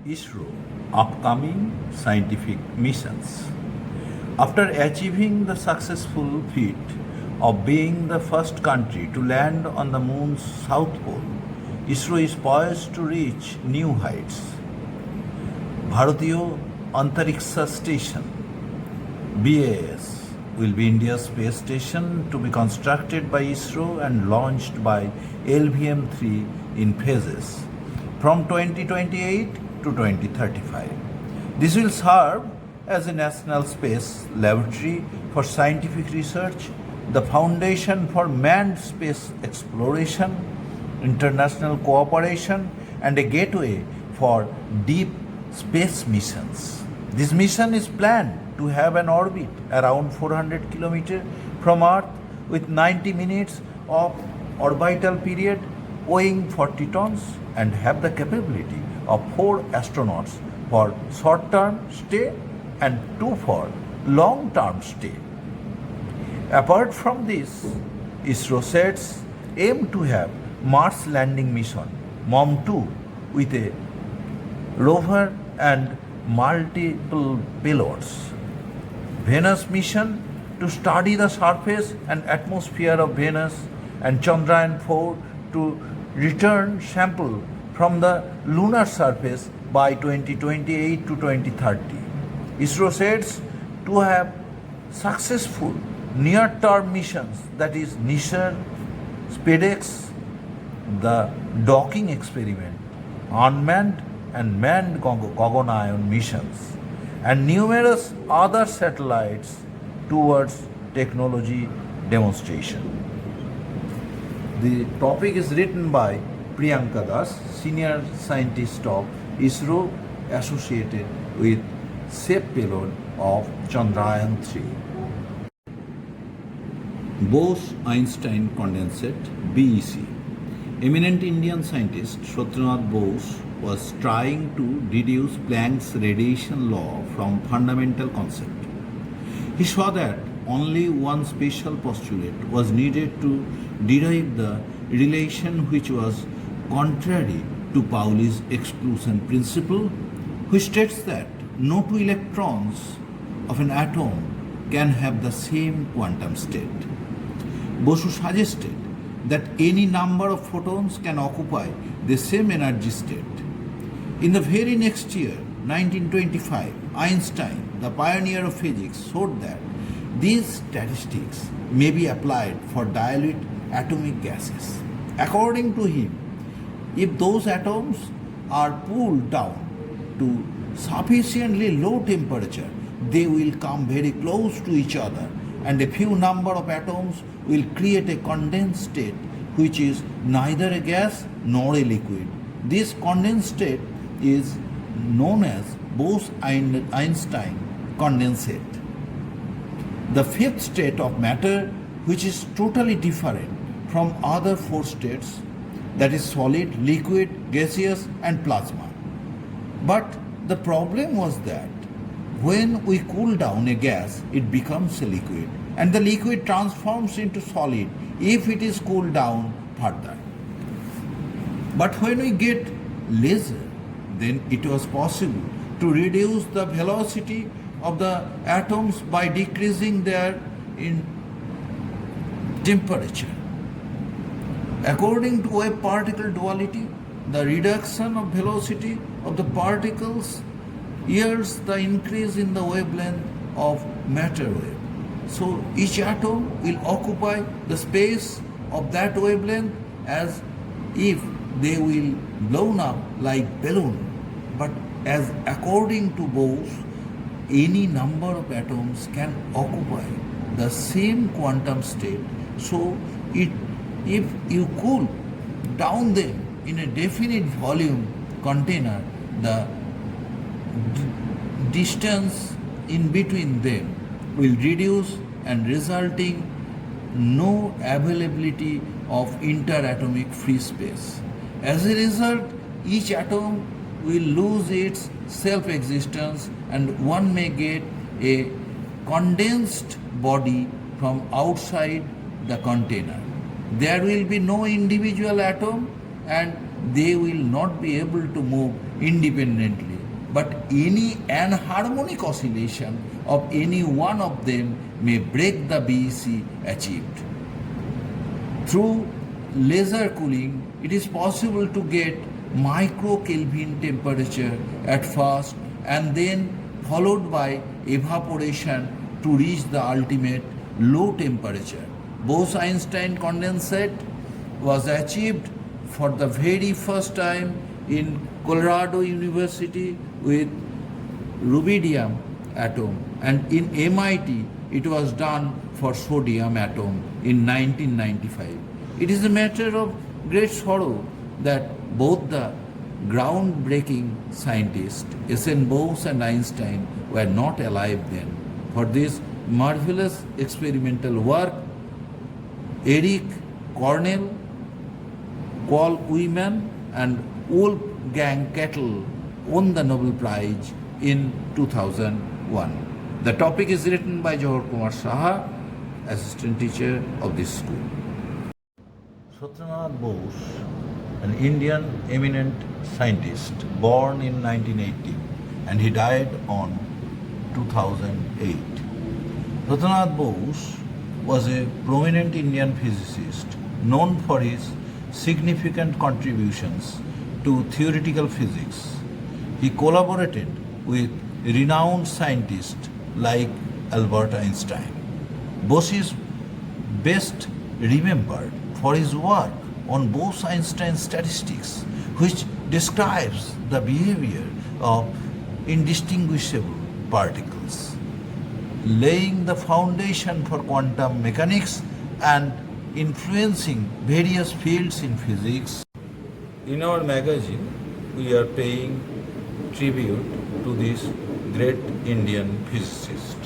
ISRO upcoming scientific missions. After achieving the successful feat of being the first country to land on the moon's south pole, ISRO is poised to reach new heights. Bharatiya Antariksha Station BAS will be India's space station to be constructed by ISRO and launched by LVM-3 in phases from 2028 to 2035. This will serve as a national space laboratory for scientific research, the foundation for manned space exploration, international cooperation, and a gateway for deep space missions. This mission is planned to have an orbit around 400 km from Earth with 90 minutes of orbital period, weighing 40 tons, and have the capability of 4 astronauts for short-term stay and 2 for long-term stay. Apart from this, ISRO sets aim to have Mars landing mission MOM-2 with a rover and multiple payloads. Venus mission to study the surface and atmosphere of Venus, and Chandrayaan-4 to return sample from the lunar surface by 2028 to 2030. ISRO sets to have successful near-term missions, that is NISAR, SpaceX, the docking experiment, unmanned and manned Gaganyaan missions, and numerous other satellites towards technology demonstration. The topic is written by Priyanka Das, senior scientist of ISRO associated with SAFE payload of Chandrayaan-3. Bose-Einstein condensate BEC. Eminent Indian scientist Satyendra Bose was trying to deduce Planck's radiation law from fundamental concept. He saw that only one special postulate was needed to derive the relation which was contrary to Pauli's exclusion principle, which states that no 2 electrons of an atom can have the same quantum state. Bose suggested that any number of photons can occupy the same energy state. In the very next year, 1925, Einstein, the pioneer of physics, showed that these statistics may be applied for dilute atomic gases. According to him, if those atoms are cooled down to sufficiently low temperature, they will come very close to each other, and a few number of atoms will create a condensed state which is neither a gas nor a liquid. This condensed state is known as Bose-Einstein condensate. The fifth state of matter, which is totally different from other 4 states, that is solid, liquid, gaseous, and plasma. But the problem was that when we cool down a gas, it becomes a liquid, and the liquid transforms into solid if it is cooled down further. But when we get laser, then it was possible to reduce the velocity of the atoms by decreasing their temperature. According to wave-particle duality, the reduction of velocity of the particles yields the increase in the wavelength of matter wave. So each atom will occupy the space of that wavelength as if they will blown up like balloon. But as according to Bose, any number of atoms can occupy the same quantum state. So if you cool down them in a definite volume container, the distance in between them will reduce, and resulting no availability of interatomic free space. As a result, each atom will lose its self-existence, and one may get a condensed body from outside the container. There will be no individual atom, and they will not be able to move independently. but any anharmonic oscillation of any one of them may break the BEC achieved. Through laser cooling, it is possible to get micro-Kelvin temperature at first and then followed by evaporation to reach the ultimate low temperature. Bose-Einstein condensate was achieved for the very first time in Colorado University with rubidium atom, and in MIT it was done for sodium atom in 1995. It is a matter of great sorrow that both the groundbreaking scientists S.N. Bose and Einstein were not alive then. For this marvelous experimental work, Eric Cornell, Paul Wyman, and Wolfgang Kettle won the Nobel Prize in 2001. The topic is written by Johar Kumar Saha, assistant teacher of this school. Satyendra Bose, an Indian eminent scientist, born in 1980 and he died on 2008. Satyendra Bose was a prominent Indian physicist known for his significant contributions to theoretical physics. He collaborated with renowned scientists like Albert Einstein. Bose is best remembered for his work on Bose-Einstein statistics, which describes the behavior of indistinguishable particles, laying the foundation for quantum mechanics and influencing various fields in physics. In our magazine, we are paying tribute to this great Indian physicist.